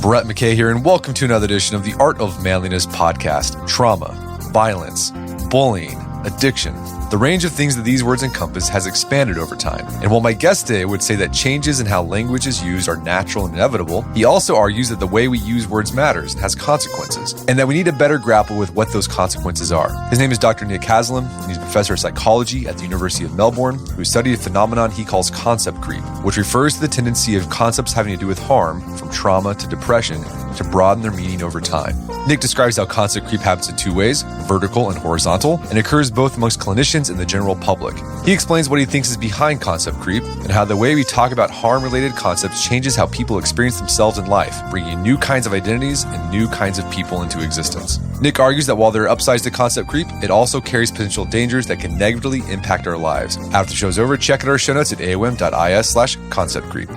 Brett McKay here, and welcome to another edition of the Art of Manliness podcast. Trauma, violence, bullying, addiction. The range of things that these words encompass has expanded over time. And while my guest today would say that changes in how language is used are natural and inevitable, he also argues that the way we use words matters and has consequences, and that we need to better grapple with what those consequences are. His name is Dr. Nick Haslam, and he's a professor of psychology at the University of Melbourne, who studied a phenomenon he calls concept creep, which refers to the tendency of concepts having to do with harm, from trauma to depression, to broaden their meaning over time. Nick describes how concept creep happens in two ways, vertical and horizontal, and occurs both amongst clinicians and the general public. He explains what he thinks is behind concept creep and how the way we talk about harm-related concepts changes how people experience themselves in life, bringing new kinds of identities and new kinds of people into existence. Nick argues that while there are upsides to concept creep, it also carries potential dangers that can negatively impact our lives. After the show's over, check out our show notes at aom.is/concept creep.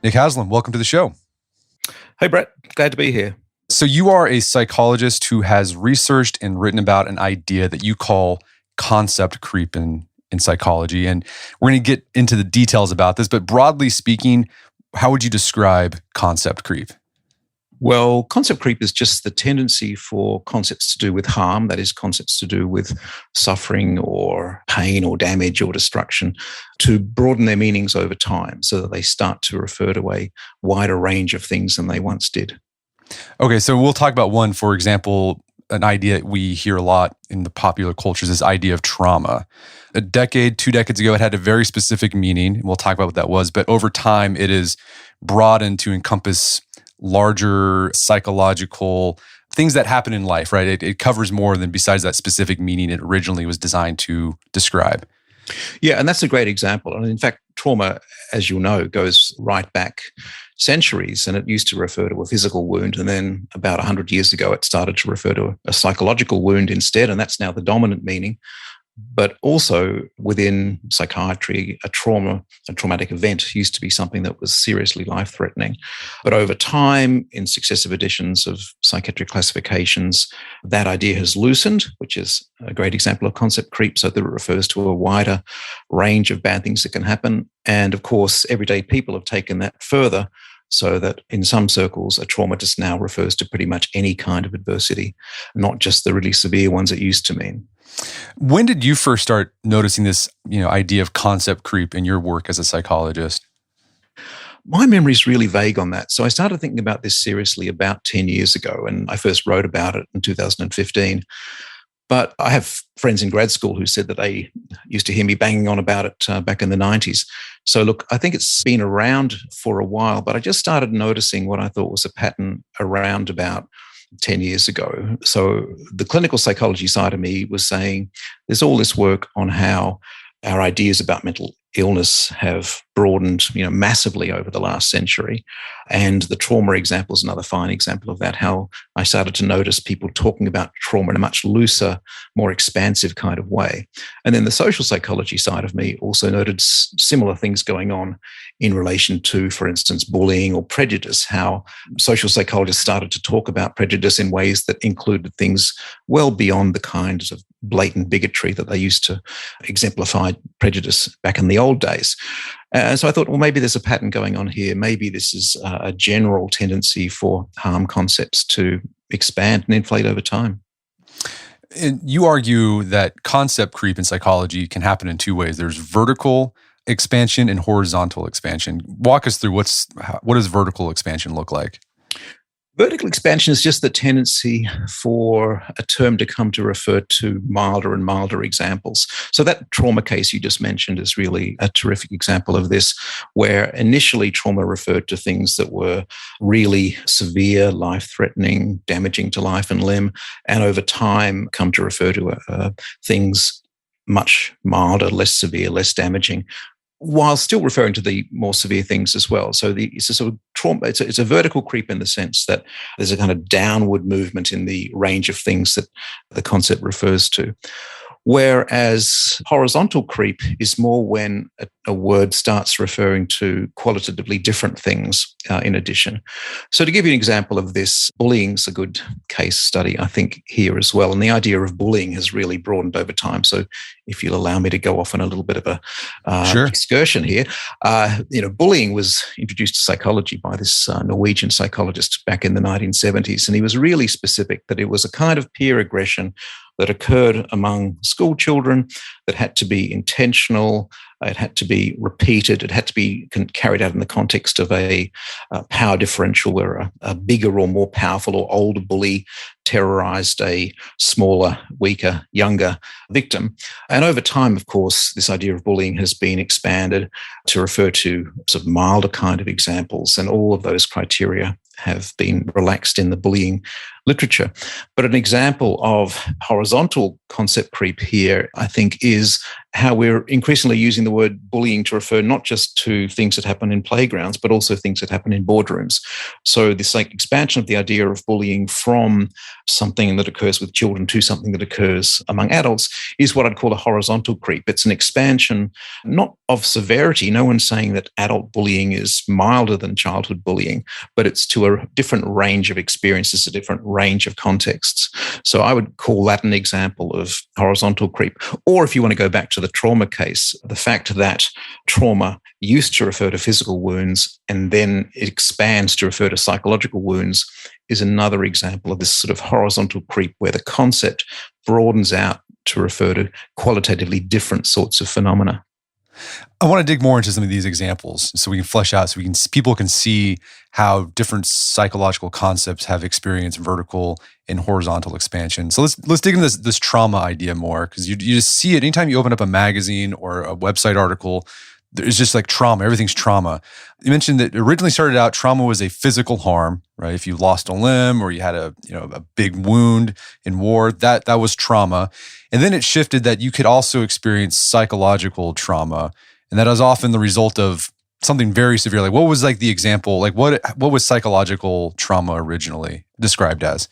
Nick Haslam, welcome to the show. Hey, Brett. Glad to be here. So you are a psychologist who has researched and written about an idea that you call concept creep in psychology. And we're going to get into the details about this, but broadly speaking, how would you describe concept creep? Well, concept creep is just the tendency for concepts to do with harm, that is, concepts to do with suffering or pain or damage or destruction, to broaden their meanings over time so that they start to refer to a wider range of things than they once did. Okay, so we'll talk about one, for example, an idea we hear a lot in the popular culture is this idea of trauma. A decade, 2 decades ago, it had a very specific meaning. We'll talk about what that was, but over time, it is broadened to encompass larger psychological things that happen in life, right? It covers more than besides that specific meaning it originally was designed to describe. Yeah, and that's a great example. And in fact, trauma, as you'll know, goes right back centuries, and it used to refer to a physical wound. And then about 100 years ago, it started to refer to a psychological wound instead, and that's now the dominant meaning. But also within psychiatry, a traumatic event used to be something that was seriously life-threatening. But over time, in successive editions of psychiatric classifications, that idea has loosened, which is a great example of concept creep, so that it refers to a wider range of bad things that can happen. And of course, everyday people have taken that further, so that in some circles, a trauma just now refers to pretty much any kind of adversity, not just the really severe ones it used to mean. When did you first start noticing this, idea of concept creep in your work as a psychologist? My memory is really vague on that. So I started thinking about this seriously about 10 years ago, and I first wrote about it in 2015. But I have friends in grad school who said that they used to hear me banging on about it back in the 90s. So look, I think it's been around for a while, but I just started noticing what I thought was a pattern around about 10 years ago. So the clinical psychology side of me was saying there's all this work on how our ideas about mental illness have broadened, massively over the last century. And the trauma example is another fine example of that, how I started to notice people talking about trauma in a much looser, more expansive kind of way. And then the social psychology side of me also noted similar things going on in relation to, for instance, bullying or prejudice, how social psychologists started to talk about prejudice in ways that included things well beyond the kinds of blatant bigotry that they used to exemplify prejudice back in the old days. And so I thought, well, maybe there's a pattern going on here. Maybe this is a general tendency for harm concepts to expand and inflate over time. And you argue that concept creep in psychology can happen in two ways. There's vertical expansion and horizontal expansion. Walk us through what does vertical expansion look like? Vertical expansion is just the tendency for a term to come to refer to milder and milder examples. So that trauma case you just mentioned is really a terrific example of this, where initially trauma referred to things that were really severe, life-threatening, damaging to life and limb, and over time come to refer to things much milder, less severe, less damaging, while still referring to the more severe things as well. So it's a sort of trauma. It's a vertical creep in the sense that there's a kind of downward movement in the range of things that the concept refers to. Whereas horizontal creep is more when a word starts referring to qualitatively different things in addition. So to give you an example of this, bullying's a good case study, I think, here as well. And the idea of bullying has really broadened over time. So if you'll allow me to go off on a little bit of a excursion here, bullying was introduced to psychology by this Norwegian psychologist back in the 1970s. And he was really specific that it was a kind of peer aggression that occurred among school children that had to be intentional, it had to be repeated, it had to be carried out in the context of a power differential where a bigger or more powerful or older bully terrorized a smaller, weaker, younger victim. And over time, of course, this idea of bullying has been expanded to refer to sort of milder kind of examples, and all of those criteria have been relaxed in the bullying literature. But an example of horizontal concept creep here, I think, is how we're increasingly using the word bullying to refer not just to things that happen in playgrounds, but also things that happen in boardrooms. So this expansion of the idea of bullying from something that occurs with children to something that occurs among adults is what I'd call a horizontal creep. It's an expansion, not of severity. No one's saying that adult bullying is milder than childhood bullying, but it's to a different range of experiences, a different range of contexts. So I would call that an example of horizontal creep. Or if you want to go back to the trauma case, the fact that trauma used to refer to physical wounds and then it expands to refer to psychological wounds is another example of this sort of horizontal creep where the concept broadens out to refer to qualitatively different sorts of phenomena. I want to dig more into some of these examples so we can flesh out, so people can see how different psychological concepts have experienced vertical and horizontal expansion. So let's dig into this trauma idea more, because you just see it anytime you open up a magazine or a website article. It's just like trauma. Everything's trauma. You mentioned that originally started out trauma was a physical harm, right? If you lost a limb or you had a big wound in war, that was trauma. And then it shifted that you could also experience psychological trauma, and that is often the result of something very severe. Like, what was like the example? Like, what was psychological trauma originally described as?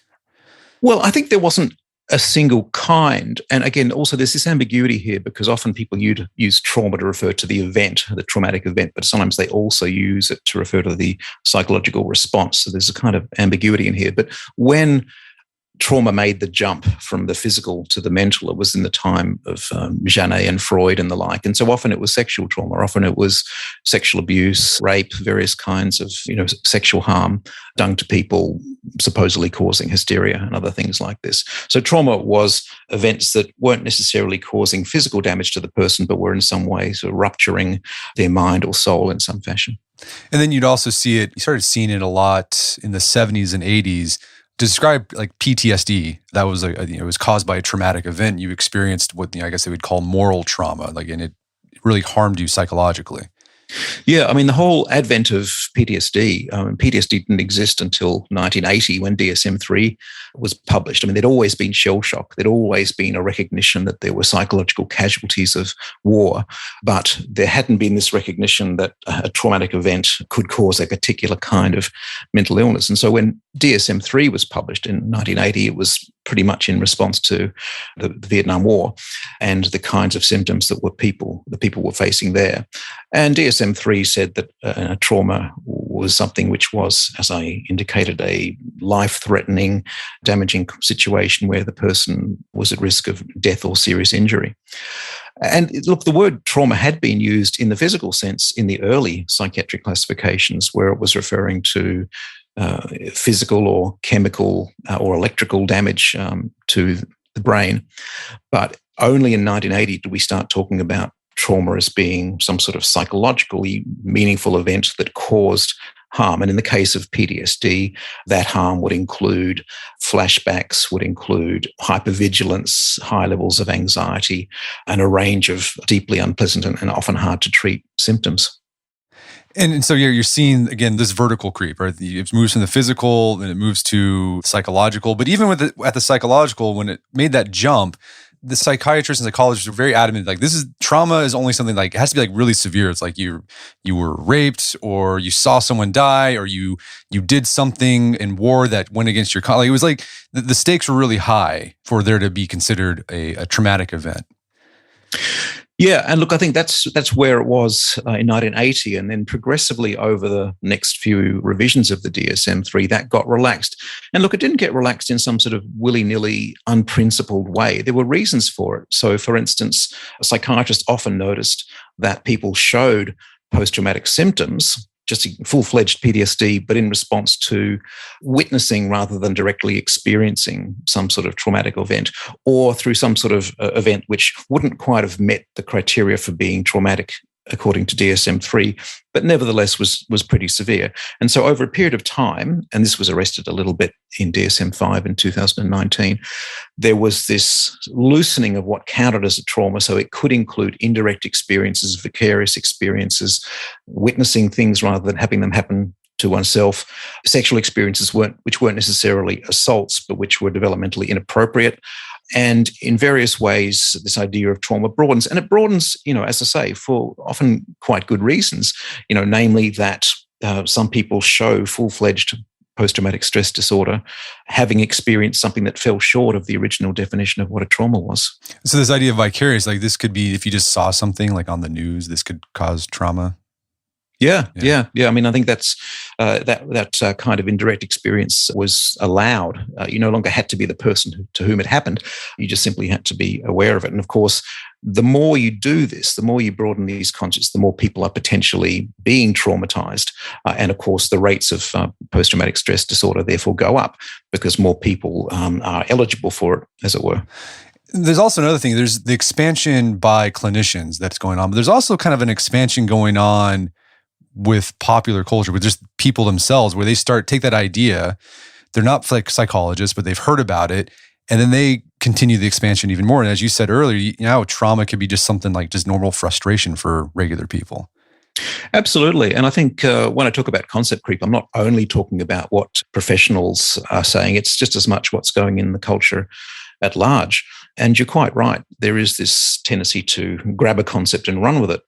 Well, I think there wasn't a single kind. And again, also there's this ambiguity here because often people use trauma to refer to the event, the traumatic event, but sometimes they also use it to refer to the psychological response. So there's a kind of ambiguity in here. But when trauma made the jump from the physical to the mental, it was in the time of Janet and Freud and the like. And so often it was sexual trauma. Often it was sexual abuse, rape, various kinds of sexual harm done to people, supposedly causing hysteria and other things like this. So trauma was events that weren't necessarily causing physical damage to the person, but were in some way sort of rupturing their mind or soul in some fashion. And then you'd also see it, you started seeing it a lot in the 70s and 80s, to describe like PTSD. That was it was caused by a traumatic event. You experienced what I guess they would call moral trauma, and it really harmed you psychologically. Yeah, I mean, the whole advent of PTSD, PTSD didn't exist until 1980 when DSM-3 was published. I mean, there'd always been shell shock. There'd always been a recognition that there were psychological casualties of war, but there hadn't been this recognition that a traumatic event could cause a particular kind of mental illness. And so when DSM-3 was published in 1980, it was pretty much in response to the Vietnam War and the kinds of symptoms that the people were facing there. And DSM-3 said that trauma was something which was, as I indicated, a life-threatening, damaging situation where the person was at risk of death or serious injury. And look, the word trauma had been used in the physical sense in the early psychiatric classifications, where it was referring to physical or chemical or electrical damage to the brain. But only in 1980 did we start talking about trauma as being some sort of psychologically meaningful event that caused harm. And in the case of PTSD, that harm would include flashbacks, would include hypervigilance, high levels of anxiety, and a range of deeply unpleasant and often hard to treat symptoms. And so you're seeing, again, this vertical creep, right? It moves from the physical, then it moves to psychological. But even at the psychological, when it made that jump, the psychiatrists and psychologists are very adamant, like trauma is only something like, it has to be like really severe. It's like you were raped, or you saw someone die, or you did something in war that went against your, like, it was like the stakes were really high for there to be considered a traumatic event. Yeah, and look, I think that's where it was in 1980, and then progressively over the next few revisions of the DSM-3, that got relaxed. And look, it didn't get relaxed in some sort of willy-nilly, unprincipled way. There were reasons for it. So, for instance, psychiatrists often noticed that people showed post-traumatic symptoms, just full-fledged PTSD, but in response to witnessing rather than directly experiencing some sort of traumatic event, or through some sort of event which wouldn't quite have met the criteria for being traumatic according to DSM-3, but nevertheless was pretty severe. And so over a period of time, and this was arrested a little bit in DSM-5 in 2019, there was this loosening of what counted as a trauma. So it could include indirect experiences, vicarious experiences, witnessing things rather than having them happen to oneself, sexual experiences which weren't necessarily assaults, but which were developmentally inappropriate. And in various ways, this idea of trauma broadens. And it broadens, as I say, for often quite good reasons, namely that some people show full-fledged post-traumatic stress disorder, having experienced something that fell short of the original definition of what a trauma was. So this idea of vicarious, like this could be, if you just saw something like on the news, this could cause trauma. Yeah. I mean, I think that's that kind of indirect experience was allowed. You no longer had to be the person to whom it happened. You just simply had to be aware of it. And of course, the more you do this, the more you broaden these concepts, the more people are potentially being traumatized. And of course, the rates of post-traumatic stress disorder therefore go up because more people are eligible for it, as it were. There's also another thing. There's the expansion by clinicians that's going on, but there's also kind of an expansion going on with popular culture, with just people themselves, where they take that idea, they're not like psychologists, but they've heard about it, and then they continue the expansion even more. And as you said earlier, trauma could be just something like just normal frustration for regular people. Absolutely. And I think when I talk about concept creep, I'm not only talking about what professionals are saying, it's just as much what's going in the culture at large. And you're quite right. There is this tendency to grab a concept and run with it.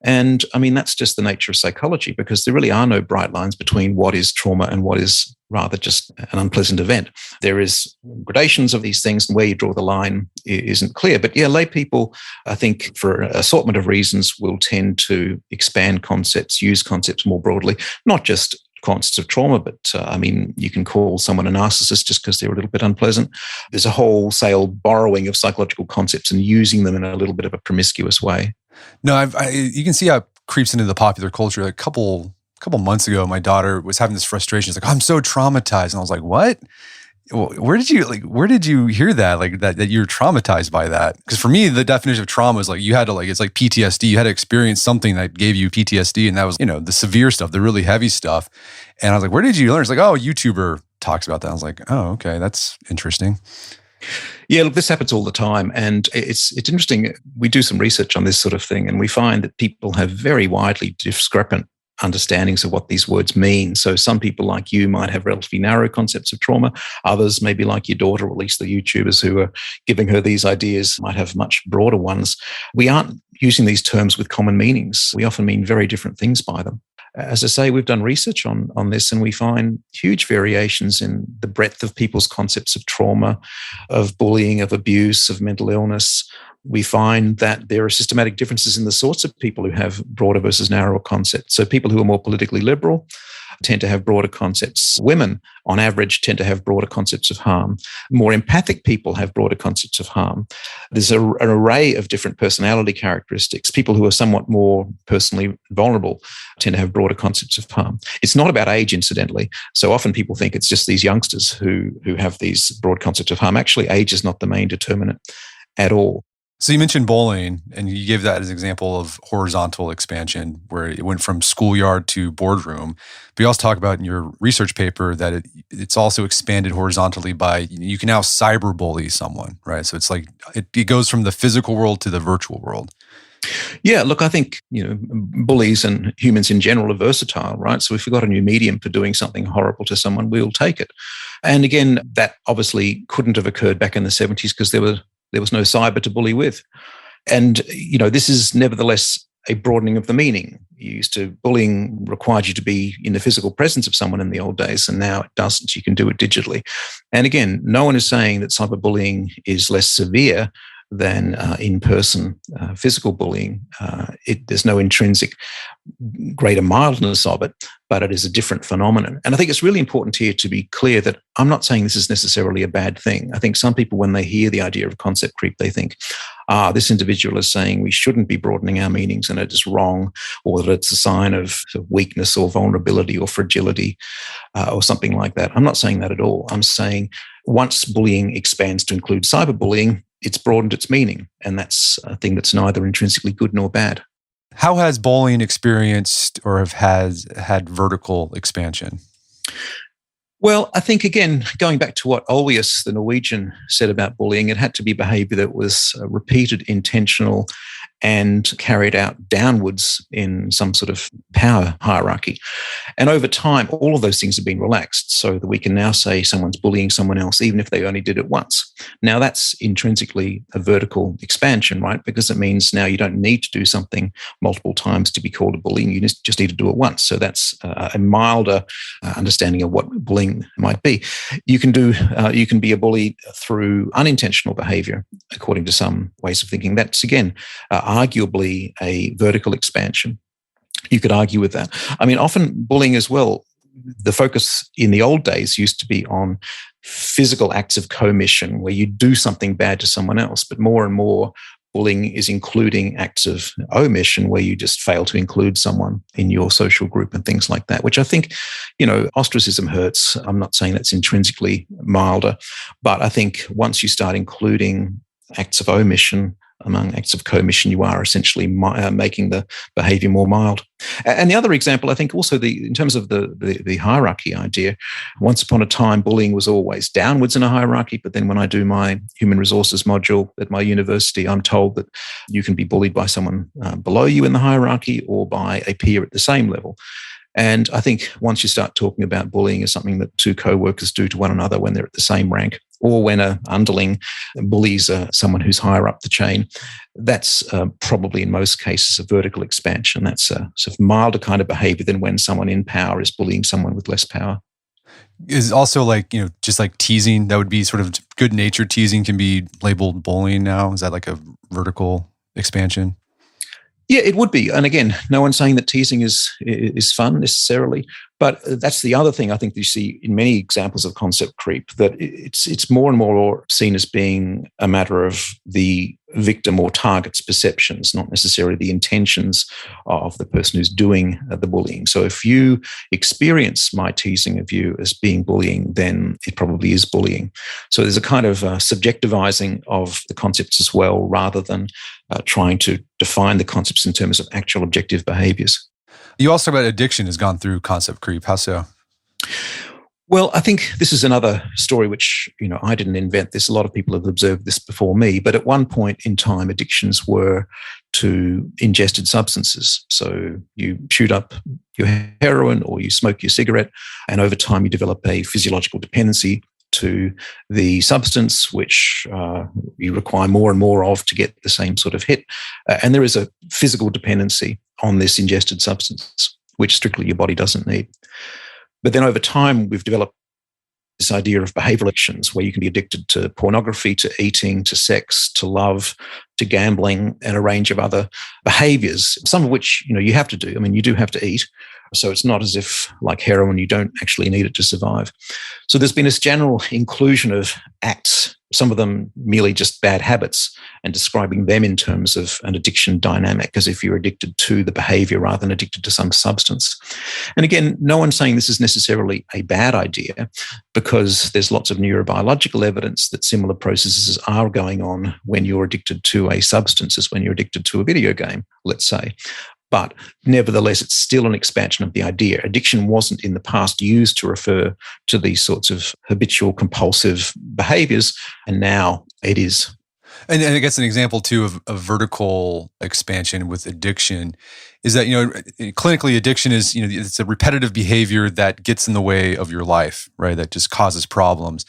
And I mean, that's just the nature of psychology, because there really are no bright lines between what is trauma and what is rather just an unpleasant event. There is gradations of these things, and where you draw the line isn't clear. But yeah, lay people, I think, for an assortment of reasons, will tend to expand concepts, use concepts more broadly, not just concepts of trauma, but I mean, you can call someone a narcissist just because they're a little bit unpleasant. There's a wholesale borrowing of psychological concepts and using them in a little bit of a promiscuous way. No, you can see how it creeps into the popular culture. Like a couple months ago, my daughter was having this frustration. She's like, I'm so traumatized. And I was like, what? Where did you hear that? Like that you're traumatized by that? Because for me, the definition of trauma is like you had to it's like PTSD. You had to experience something that gave you PTSD. And that was, the severe stuff, the really heavy stuff. And I was like, where did you learn? It's like, oh, a YouTuber talks about that. I was like, oh, okay, that's interesting. Yeah, look, this happens all the time. And it's interesting. We do some research on this sort of thing, and we find that people have very widely discrepant understandings of what these words mean. So some people like you might have relatively narrow concepts of trauma. Others, maybe like your daughter, or at least the YouTubers who are giving her these ideas, might have much broader ones. We aren't using these terms with common meanings. We often mean very different things by them. As I say, we've done research on this, and we find huge variations in the breadth of people's concepts of trauma, of bullying, of abuse, of mental illness. We find that there are systematic differences in the sorts of people who have broader versus narrower concepts. So people who are more politically liberal tend to have broader concepts. Women, on average, tend to have broader concepts of harm. More empathic people have broader concepts of harm. There's an array of different personality characteristics. People who are somewhat more personally vulnerable tend to have broader concepts of harm. It's not about age, incidentally. So often people think it's just these youngsters who have these broad concepts of harm. Actually, age is not the main determinant at all. So you mentioned bullying, and you gave that as an example of horizontal expansion, where it went from schoolyard to boardroom. But you also talk about in your research paper that it's also expanded horizontally by, you can now cyberbully someone, right? So it's like it goes from the physical world to the virtual world. Yeah, look, I think, bullies and humans in general are versatile, right? So if we've got a new medium for doing something horrible to someone, we'll take it. And again, that obviously couldn't have occurred back in the 70s because there There was no cyber to bully with. And, this is nevertheless a broadening of the meaning. Bullying required you to be in the physical presence of someone in the old days, and now it doesn't. You can do it digitally. And again, no one is saying that cyberbullying is less severe than in-person physical bullying. There's no intrinsic greater mildness of it, but it is a different phenomenon. And I think it's really important here to be clear that I'm not saying this is necessarily a bad thing. I think some people, when they hear the idea of concept creep, they think, this individual is saying we shouldn't be broadening our meanings and it is wrong, or that it's a sign of weakness or vulnerability or fragility or something like that. I'm not saying that at all. I'm saying once bullying expands to include cyberbullying, it's broadened its meaning. And that's a thing that's neither intrinsically good nor bad. How has bullying experienced or has had vertical expansion? Well, I think, again, going back to what Olweus, the Norwegian, said about bullying, it had to be behavior that was repeated, intentional, and carried out downwards in some sort of power hierarchy. And over time, all of those things have been relaxed so that we can now say someone's bullying someone else, even if they only did it once. Now, that's intrinsically a vertical expansion, right? Because it means now you don't need to do something multiple times to be called a bullying. You just need to do it once. So that's a milder understanding of what bullying might be. You can be a bully through unintentional behavior, according to some ways of thinking. That's, again, arguably a vertical expansion. You could argue with that. I mean, often bullying as well, the focus in the old days used to be on physical acts of commission where you do something bad to someone else, but more and more bullying is including acts of omission where you just fail to include someone in your social group and things like that, which I think, ostracism hurts. I'm not saying that's intrinsically milder, but I think once you start including acts of omission among acts of commission, you are essentially making the behavior more mild. And the other example, I think also in terms of the hierarchy idea, once upon a time, bullying was always downwards in a hierarchy. But then when I do my human resources module at my university, I'm told that you can be bullied by someone below you in the hierarchy or by a peer at the same level. And I think once you start talking about bullying as something that two co-workers do to one another when they're at the same rank, or when an underling bullies someone who's higher up the chain, that's probably in most cases a vertical expansion. That's a sort of milder kind of behavior than when someone in power is bullying someone with less power. Is also just like teasing, that would be sort of good-natured teasing can be labeled bullying now? Is that like a vertical expansion? Yeah, it would be. And again, no one's saying that teasing is fun necessarily, but that's the other thing I think you see in many examples of concept creep, that it's more and more seen as being a matter of the victim or target's perceptions, not necessarily the intentions of the person who's doing the bullying. So if you experience my teasing of you as being bullying, then it probably is bullying. So there's a kind of subjectivizing of the concepts as well, rather than trying to define the concepts in terms of actual objective behaviors. You also talk about addiction has gone through concept creep. How so? Well, I think this is another story which, I didn't invent this. A lot of people have observed this before me. But at one point in time, addictions were to ingested substances. So you shoot up your heroin or you smoke your cigarette, and over time you develop a physiological dependency to the substance, which you require more and more of to get the same sort of hit. And there is a physical dependency on this ingested substance, which strictly your body doesn't need. But then over time, we've developed this idea of behavioral addictions where you can be addicted to pornography, to eating, to sex, to love, to gambling, and a range of other behaviors, some of which, you have to do. I mean, you do have to eat. So it's not as if, like heroin, you don't actually need it to survive. So there's been this general inclusion of acts, some of them merely just bad habits, and describing them in terms of an addiction dynamic, as if you're addicted to the behavior rather than addicted to some substance. And again, no one's saying this is necessarily a bad idea, because there's lots of neurobiological evidence that similar processes are going on when you're addicted to a substance as when you're addicted to a video game, let's say. But nevertheless, it's still an expansion of the idea. Addiction wasn't in the past used to refer to these sorts of habitual compulsive behaviors, and now it is. And I guess an example too of vertical expansion with addiction is that, clinically addiction is, it's a repetitive behavior that gets in the way of your life, right? That just causes problems.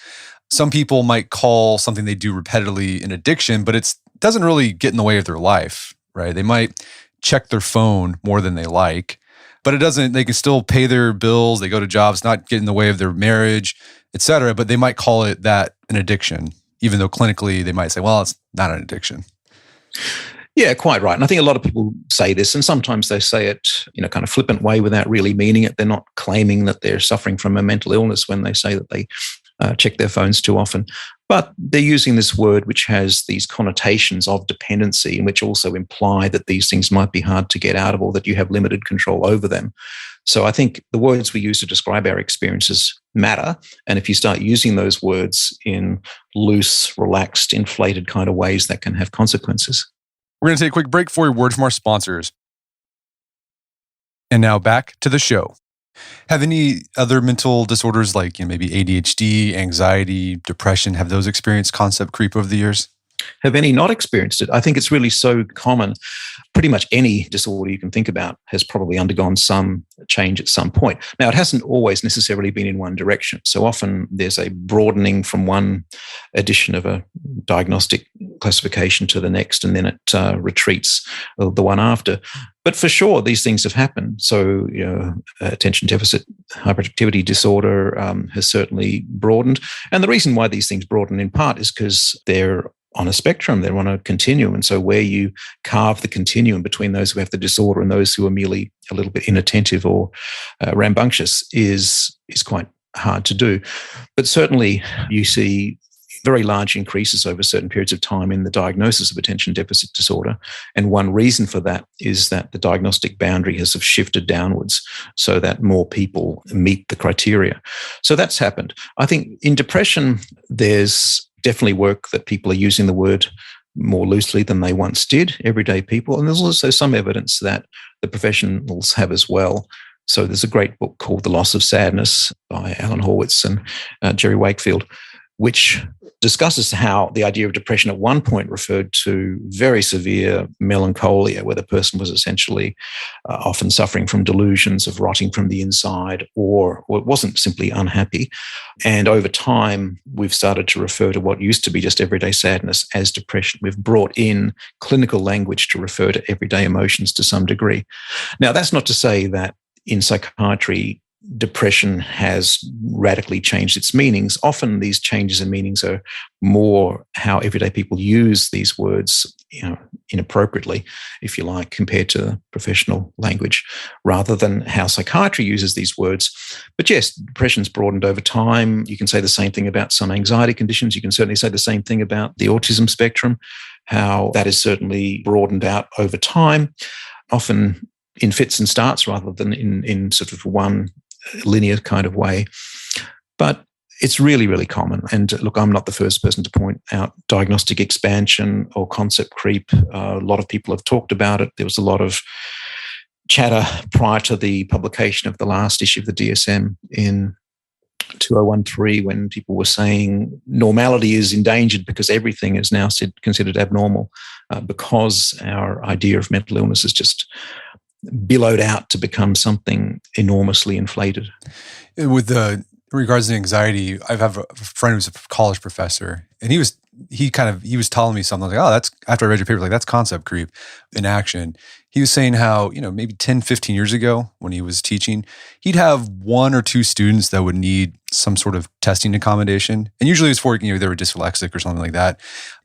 Some people might call something they do repetitively an addiction, but it doesn't really get in the way of their life, right? They might check their phone more than they like, but it doesn't, they can still pay their bills, they go to jobs, not get in the way of their marriage, et cetera, but they might call it that an addiction, even though clinically they might say, well, it's not an addiction. Yeah, quite right. And I think a lot of people say this, and sometimes they say it in a kind of flippant way without really meaning it. They're not claiming that they're suffering from a mental illness when they say that they check their phones too often. But they're using this word which has these connotations of dependency, and which also imply that these things might be hard to get out of, or that you have limited control over them. So I think the words we use to describe our experiences matter. And if you start using those words in loose, relaxed, inflated kind of ways, that can have consequences. We're going to take a quick break for a word from our sponsors. And now back to the show. Have any other mental disorders like maybe ADHD, anxiety, depression, have those experienced concept creep over the years? Have any not experienced it? I think it's really so common. Pretty much any disorder you can think about has probably undergone some change at some point. Now, it hasn't always necessarily been in one direction. So often there's a broadening from one edition of a diagnostic classification to the next, and then it retreats the one after. But for sure, these things have happened. So, attention deficit hyperactivity disorder has certainly broadened. And the reason why these things broaden in part is because they're on a spectrum, they're on a continuum. And so where you carve the continuum between those who have the disorder and those who are merely a little bit inattentive or rambunctious is quite hard to do. But certainly you see very large increases over certain periods of time in the diagnosis of attention deficit disorder. And one reason for that is that the diagnostic boundary has shifted downwards so that more people meet the criteria. So that's happened. I think in depression, there's definitely work that people are using the word more loosely than they once did, everyday people. And there's also some evidence that the professionals have as well. So there's a great book called The Loss of Sadness by Alan Horwitz and Jerry Wakefield, which discusses how the idea of depression at one point referred to very severe melancholia, where the person was essentially often suffering from delusions of rotting from the inside, or it wasn't simply unhappy. And over time, we've started to refer to what used to be just everyday sadness as depression. We've brought in clinical language to refer to everyday emotions to some degree. Now, that's not to say that in psychiatry, depression has radically changed its meanings. Often these changes in meanings are more how everyday people use these words, inappropriately, if you like, compared to professional language, rather than how psychiatry uses these words. But yes, depression's broadened over time. You can say the same thing about some anxiety conditions. You can certainly say the same thing about the autism spectrum, how that is certainly broadened out over time, often in fits and starts rather than in sort of one linear kind of way. But it's really, really common. And look, I'm not the first person to point out diagnostic expansion or concept creep. A lot of people have talked about it. There was a lot of chatter prior to the publication of the last issue of the DSM in 2013, when people were saying normality is endangered because everything is now considered abnormal, because our idea of mental illness is just billowed out to become something enormously inflated. With regards to anxiety, I have a friend who's a college professor, and he was telling me something like, that's, after I read your paper, like, that's concept creep in action. He was saying how, maybe 10, 15 years ago when he was teaching, he'd have one or two students that would need some sort of testing accommodation. And usually it's for, they were dyslexic or something like that.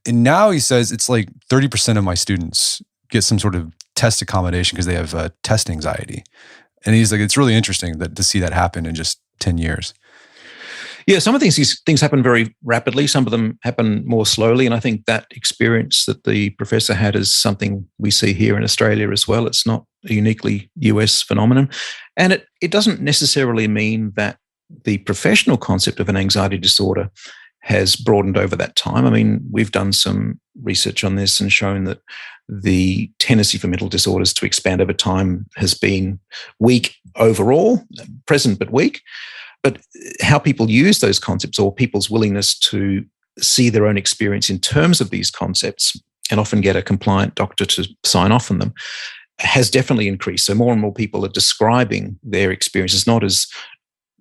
And now he says it's like 30% of my students get some sort of test accommodation because they have test anxiety. And he's like, it's really interesting to see that happen in just 10 years. Yeah, some of these things happen very rapidly. Some of them happen more slowly. And I think that experience that the professor had is something we see here in Australia as well. It's not a uniquely US phenomenon. And it doesn't necessarily mean that the professional concept of an anxiety disorder has broadened over that time. I mean, we've done some research on this and shown that the tendency for mental disorders to expand over time has been weak overall, present but weak. But how people use those concepts, or people's willingness to see their own experience in terms of these concepts and often get a compliant doctor to sign off on them, has definitely increased. So more and more people are describing their experiences not as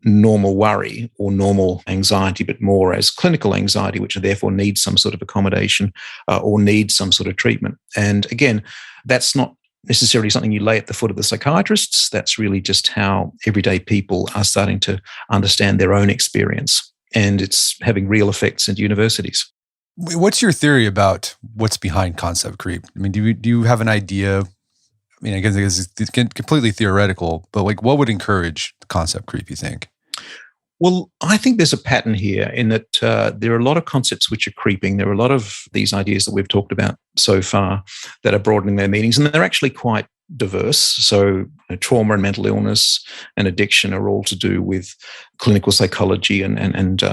normal worry or normal anxiety, but more as clinical anxiety, which therefore needs some sort of accommodation or needs some sort of treatment. And again, that's not necessarily something you lay at the foot of the psychiatrists. That's really just how everyday people are starting to understand their own experience. And it's having real effects at universities. What's your theory about what's behind concept creep? I mean, do you have an idea? I mean, I guess it's completely theoretical, but like, what would encourage concept creep, you think? Well, I think there's a pattern here in that there are a lot of concepts which are creeping. There are a lot of these ideas that we've talked about so far that are broadening their meanings, and they're actually quite diverse. So trauma and mental illness and addiction are all to do with clinical psychology and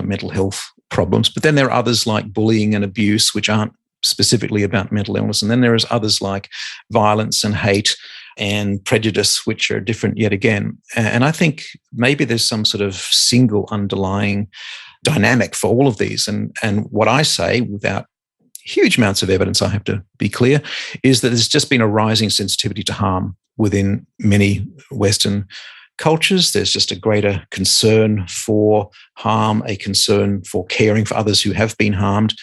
mental health problems. But then there are others like bullying and abuse, which aren't specifically about mental illness. And then there is others like violence and hate and prejudice, which are different yet again. And I think maybe there's some sort of single underlying dynamic for all of these. And what I say, without huge amounts of evidence, I have to be clear, is that there's just been a rising sensitivity to harm within many Western cultures. There's just a greater concern for harm, a concern for caring for others who have been harmed.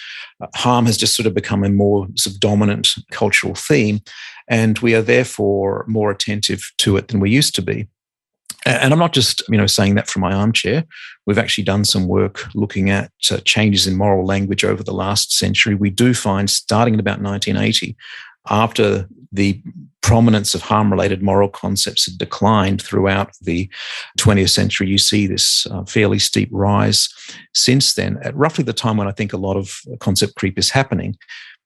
Harm has just sort of become a more sort of dominant cultural theme, and we are therefore more attentive to it than we used to be. And I'm not just, saying that from my armchair. We've actually done some work looking at changes in moral language over the last century. We do find, starting in about 1980, after the prominence of harm-related moral concepts had declined throughout the 20th century, you see this fairly steep rise since then. At roughly the time when I think a lot of concept creep is happening,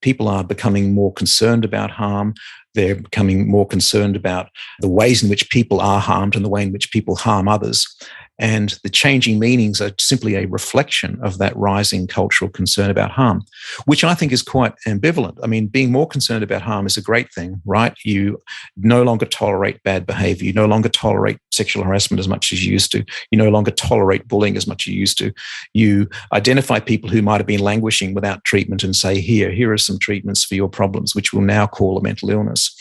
people are becoming more concerned about harm. They're becoming more concerned about the ways in which people are harmed and the way in which people harm others. And the changing meanings are simply a reflection of that rising cultural concern about harm, which I think is quite ambivalent. I mean, being more concerned about harm is a great thing, right? You no longer tolerate bad behavior. You no longer tolerate sexual harassment as much as you used to. You no longer tolerate bullying as much as you used to. You identify people who might have been languishing without treatment and say, here are some treatments for your problems, which we'll now call a mental illness.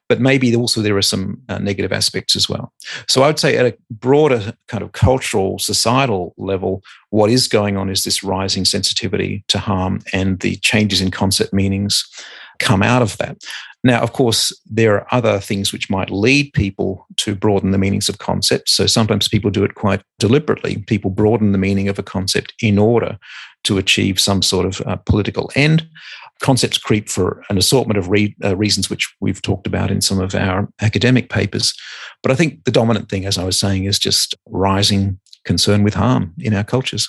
But maybe also there are some negative aspects as well. So I would say at a broader kind of cultural, societal level, what is going on is this rising sensitivity to harm, and the changes in concept meanings come out of that. Now, of course, there are other things which might lead people to broaden the meanings of concepts. So sometimes people do it quite deliberately. People broaden the meaning of a concept in order to achieve some sort of political end. Concepts creep for an assortment of reasons, which we've talked about in some of our academic papers. But I think the dominant thing, as I was saying, is just rising concern with harm in our cultures.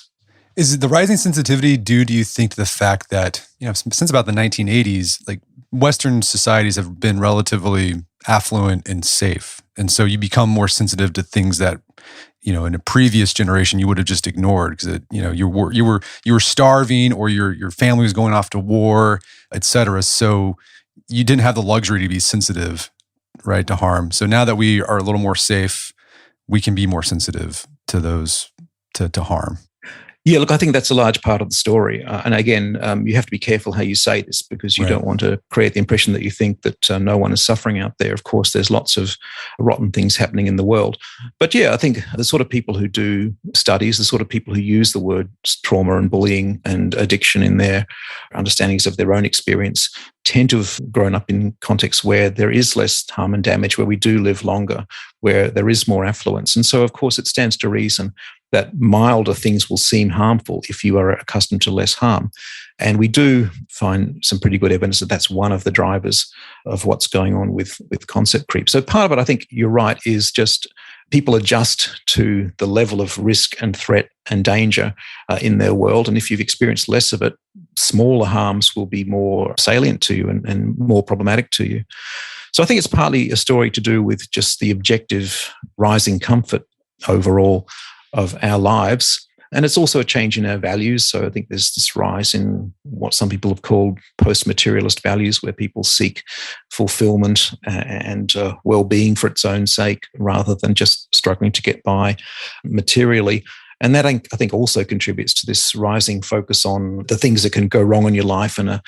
Is the rising sensitivity due, do you think, to the fact that, since about the 1980s, like Western societies have been relatively affluent and safe. And so you become more sensitive to things that, in a previous generation you would have just ignored because, you were starving, or your family was going off to war, et cetera. So you didn't have the luxury to be sensitive, right, to harm. So now that we are a little more safe, we can be more sensitive to those, to harm. Yeah, look, I think that's a large part of the story. And again, you have to be careful how you say this, because you don't want to create the impression that you think that no one is suffering out there. Of course, there's lots of rotten things happening in the world. But yeah, I think the sort of people who do studies, the sort of people who use the word trauma and bullying and addiction in their understandings of their own experience tend to have grown up in contexts where there is less harm and damage, where we do live longer, where there is more affluence. And so, of course, it stands to reason that milder things will seem harmful if you are accustomed to less harm. And we do find some pretty good evidence that that's one of the drivers of what's going on with concept creep. So part of it, I think you're right, is just people adjust to the level of risk and threat and danger in their world. And if you've experienced less of it, smaller harms will be more salient to you and more problematic to you. So I think it's partly a story to do with just the objective rising comfort overall of our lives. And it's also a change in our values. So I think there's this rise in what some people have called post-materialist values, where people seek fulfillment and well-being for its own sake, rather than just struggling to get by materially. And that, I think, also contributes to this rising focus on the things that can go wrong in your life, and a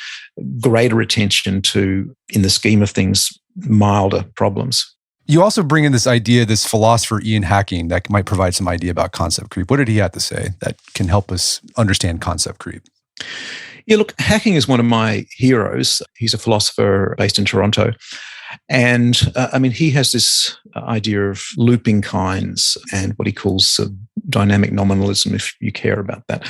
greater attention to, in the scheme of things, milder problems. You also bring in this idea, this philosopher, Ian Hacking, that might provide some idea about concept creep. What did he have to say that can help us understand concept creep? Yeah, look, Hacking is one of my heroes. He's a philosopher based in Toronto. And he has this idea of looping kinds and what he calls dynamic nominalism, if you care about that.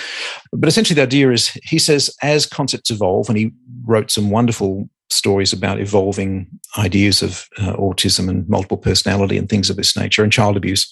But essentially, the idea is, he says, as concepts evolve, and he wrote some wonderful stories about evolving ideas of autism and multiple personality and things of this nature, and child abuse.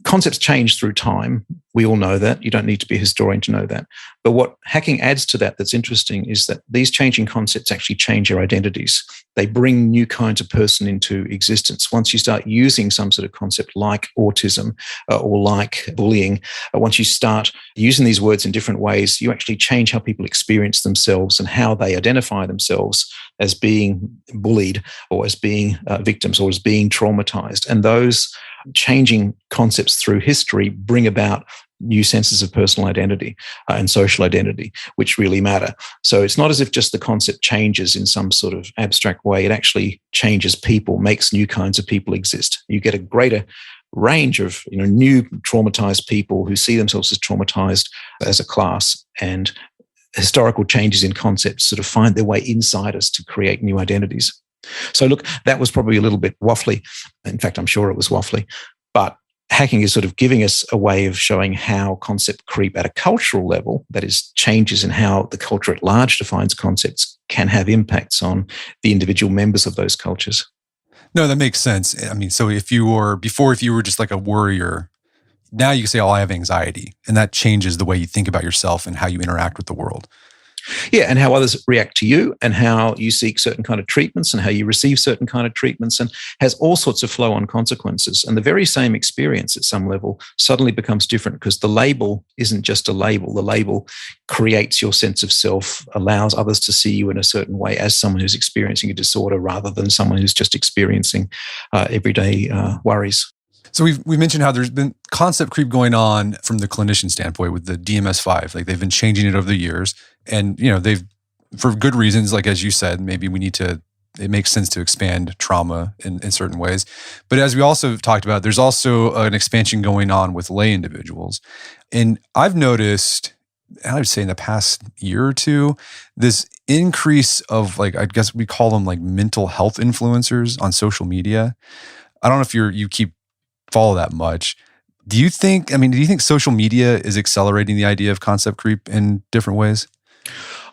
Concepts change through time. We all know that. You don't need to be a historian to know that. But what Hacking adds to that that's interesting is that these changing concepts actually change your identities. They bring new kinds of person into existence. Once you start using some sort of concept like autism or like bullying, once you start using these words in different ways, you actually change how people experience themselves and how they identify themselves as being bullied or as being victims or as being traumatized. And those changing concepts through history bring about new senses of personal identity and social identity, which really matter. So it's not as if just the concept changes in some sort of abstract way. It actually changes people, makes new kinds of people exist. You get a greater range of new traumatized people who see themselves as traumatized as a class, and historical changes in concepts sort of find their way inside us to create new identities. So look, that was probably a little bit waffly. In fact, I'm sure it was waffly. But Hacking is sort of giving us a way of showing how concept creep at a cultural level, that is, changes in how the culture at large defines concepts, can have impacts on the individual members of those cultures. No, that makes sense. So if you were just like a worrier, now you can say, oh, I have anxiety. And that changes the way you think about yourself and how you interact with the world. Yeah, and how others react to you, and how you seek certain kind of treatments, and how you receive certain kind of treatments, and has all sorts of flow-on consequences. And the very same experience at some level suddenly becomes different, because the label isn't just a label. The label creates your sense of self, allows others to see you in a certain way as someone who's experiencing a disorder rather than someone who's just experiencing everyday worries. So we mentioned how there's been concept creep going on from the clinician standpoint with the DMS-5. Like, they've been changing it over the years, and they've, for good reasons. Like, as you said, maybe it makes sense to expand trauma in certain ways. But as we also talked about, there's also an expansion going on with lay individuals, and I've noticed, I would say in the past year or two, this increase of, like, I guess we call them like mental health influencers on social media. I don't know if you follow that much. Do you think social media is accelerating the idea of concept creep in different ways?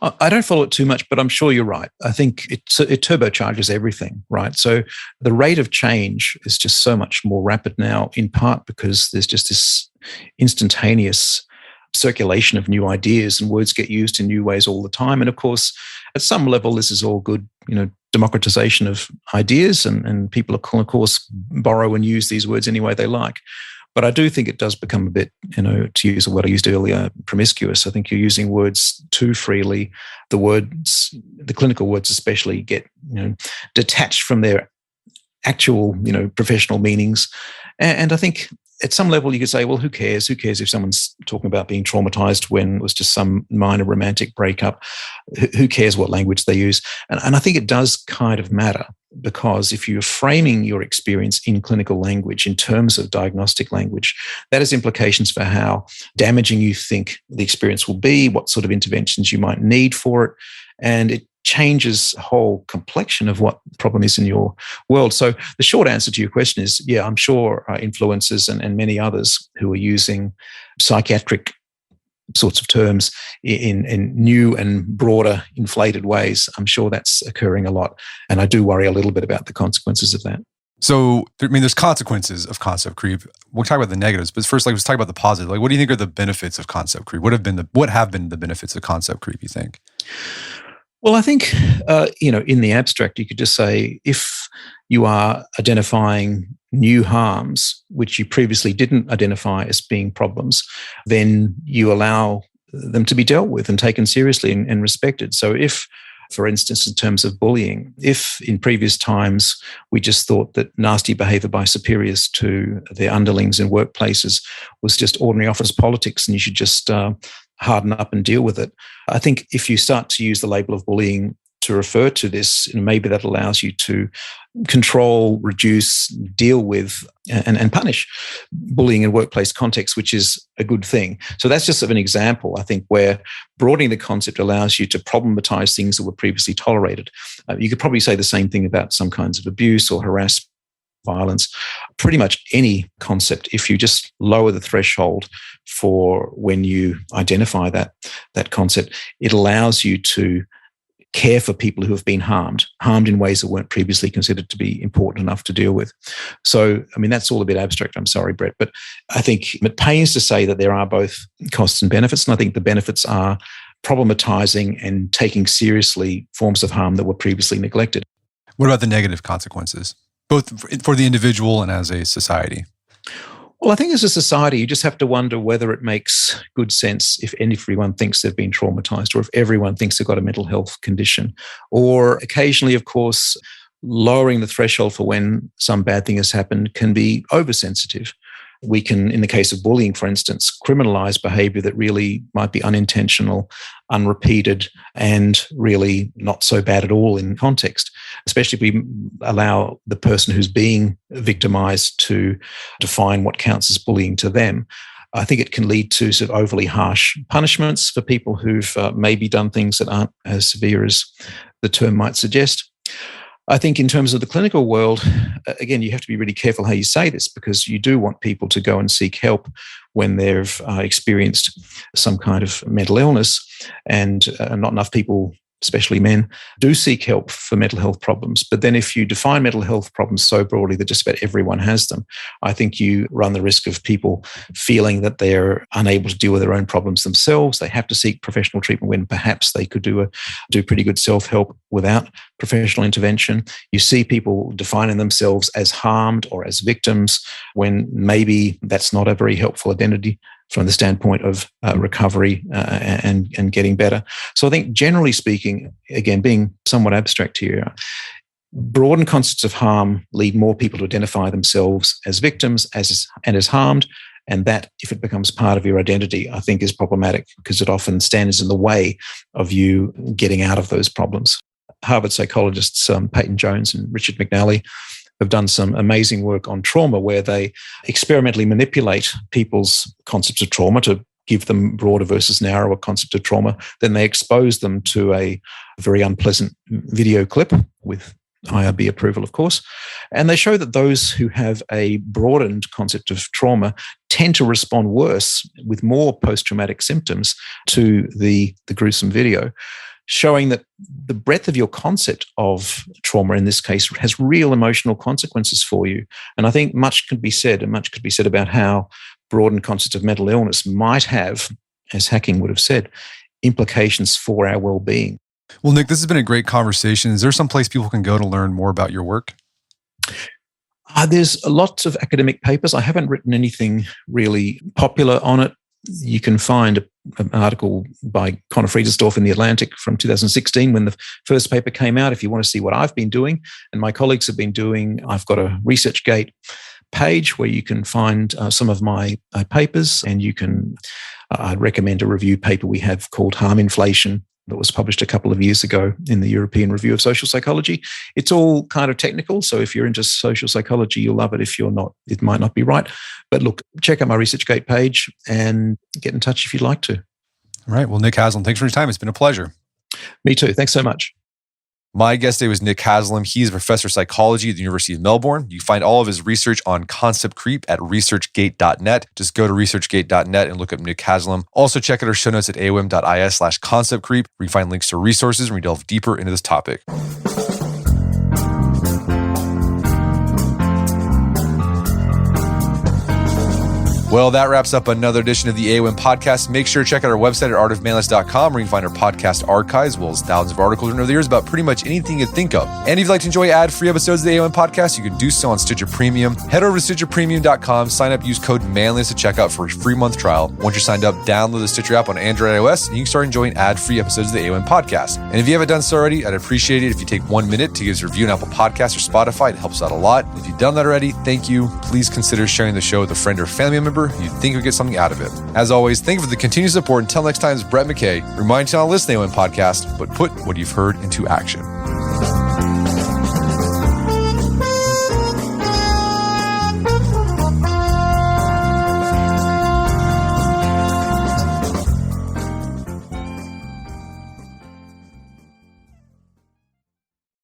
I don't follow it too much, but I'm sure you're right. I think it turbocharges everything, right? So the rate of change is just so much more rapid now, in part because there's just this instantaneous circulation of new ideas, and words get used in new ways all the time. And of course, at some level, this is all good, democratization of ideas, and people can, of course, borrow and use these words any way they like. But I do think it does become a bit, to use a word I used earlier, promiscuous. I think you're using words too freely. The clinical words especially, get detached from their actual, professional meanings. And I think at some level you could say, well, who cares? Who cares if someone's talking about being traumatized when it was just some minor romantic breakup? Who cares what language they use? And I think it does kind of matter, because if you're framing your experience in clinical language, in terms of diagnostic language, that has implications for how damaging you think the experience will be, what sort of interventions you might need for it. And it changes the whole complexion of what the problem is in your world. So the short answer to your question is, yeah, I'm sure influencers and many others who are using psychiatric sorts of terms in new and broader, inflated ways, I'm sure that's occurring a lot. And I do worry a little bit about the consequences of that. So, there's consequences of concept creep. We'll talk about the negatives, but first, let's talk about the positive. Like, what do you think are the benefits of concept creep? What have been the benefits of concept creep, you think? Well, I think, in the abstract, you could just say, if you are identifying new harms, which you previously didn't identify as being problems, then you allow them to be dealt with and taken seriously and respected. So if, for instance, in terms of bullying, if in previous times we just thought that nasty behavior by superiors to their underlings in workplaces was just ordinary office politics and you should just harden up and deal with it, I think if you start to use the label of bullying to refer to this, maybe that allows you to control, reduce, deal with, and punish bullying in workplace context, which is a good thing. So that's just an example, I think, where broadening the concept allows you to problematize things that were previously tolerated. You could probably say the same thing about some kinds of abuse or harassment, violence, pretty much any concept. If you just lower the threshold for when you identify that concept, it allows you to care for people who have been harmed in ways that weren't previously considered to be important enough to deal with. So, I mean, that's all a bit abstract. I'm sorry, Brett, but I think it pains to say that there are both costs and benefits. And I think the benefits are problematizing and taking seriously forms of harm that were previously neglected. What about the negative consequences, both for the individual and as a society? Well, I think as a society, you just have to wonder whether it makes good sense if everyone thinks they've been traumatized, or if everyone thinks they've got a mental health condition, or occasionally, of course, lowering the threshold for when some bad thing has happened can be oversensitive. We can, in the case of bullying, for instance, criminalize behavior that really might be unintentional, unrepeated, and really not so bad at all in context, especially if we allow the person who's being victimized to define what counts as bullying to them. I think it can lead to sort of overly harsh punishments for people who've maybe done things that aren't as severe as the term might suggest. I think in terms of the clinical world, again, you have to be really careful how you say this, because you do want people to go and seek help when they've experienced some kind of mental illness, and not enough people, especially men, do seek help for mental health problems. But then if you define mental health problems so broadly that just about everyone has them, I think you run the risk of people feeling that they're unable to deal with their own problems themselves. They have to seek professional treatment when perhaps they could do pretty good self-help without professional intervention. You see people defining themselves as harmed or as victims when maybe that's not a very helpful identity from the standpoint of recovery and getting better. So I think generally speaking, again, being somewhat abstract here, broadened concepts of harm lead more people to identify themselves as victims and as harmed. And that, if it becomes part of your identity, I think is problematic, because it often stands in the way of you getting out of those problems. Harvard psychologists Peyton Jones and Richard McNally have done some amazing work on trauma, where they experimentally manipulate people's concepts of trauma to give them broader versus narrower concept of trauma. Then they expose them to a very unpleasant video clip with IRB approval, of course. And they show that those who have a broadened concept of trauma tend to respond worse with more post-traumatic symptoms to the gruesome video, showing that the breadth of your concept of trauma in this case has real emotional consequences for you. And I think much could be said about how broadened concepts of mental illness might have, as Hacking would have said, implications for our well-being. Well, Nick, this has been a great conversation. Is there some place people can go to learn more about your work? There's lots of academic papers. I haven't written anything really popular on it. You can find an article by Conor Friedersdorf in The Atlantic from 2016 when the first paper came out. If you want to see what I've been doing and my colleagues have been doing, I've got a ResearchGate page where you can find some of my papers, and you can, I'd recommend a review paper we have called Harm Inflation that was published a couple of years ago in the European Review of Social Psychology. It's all kind of technical, so if you're into social psychology, you'll love it. If you're not, it might not be right. But look, check out my ResearchGate page and get in touch if you'd like to. All right. Well, Nick Haslam, thanks for your time. It's been a pleasure. Me too. Thanks so much. My guest today was Nick Haslam. He's a professor of psychology at the University of Melbourne. You find all of his research on concept creep at researchgate.net. Just go to researchgate.net and look up Nick Haslam. Also check out our show notes at aom.is/concept creep, where you find links to resources and we delve deeper into this topic. Well, that wraps up another edition of the AOM podcast. Make sure to check out our website at artofmanliness.com, where you can find our podcast archives, as well as thousands of articles written over the years about pretty much anything you think of. And if you'd like to enjoy ad-free episodes of the AOM podcast, you can do so on Stitcher Premium. Head over to stitcherpremium.com, sign up, use code Manliness to check out for a free month trial. Once you're signed up, download the Stitcher app on Android and iOS, and you can start enjoying ad-free episodes of the AOM podcast. And if you haven't done so already, I'd appreciate it if you take 1 minute to give us a review on Apple Podcasts or Spotify. It helps out a lot. If you've done that already, thank you. Please consider sharing the show with a friend or family member. whoever you think would get something out of it. As always, thank you for the continued support. Until next time, it's Brett McKay. Remind you not to listen to anyone podcast, but put what you've heard into action.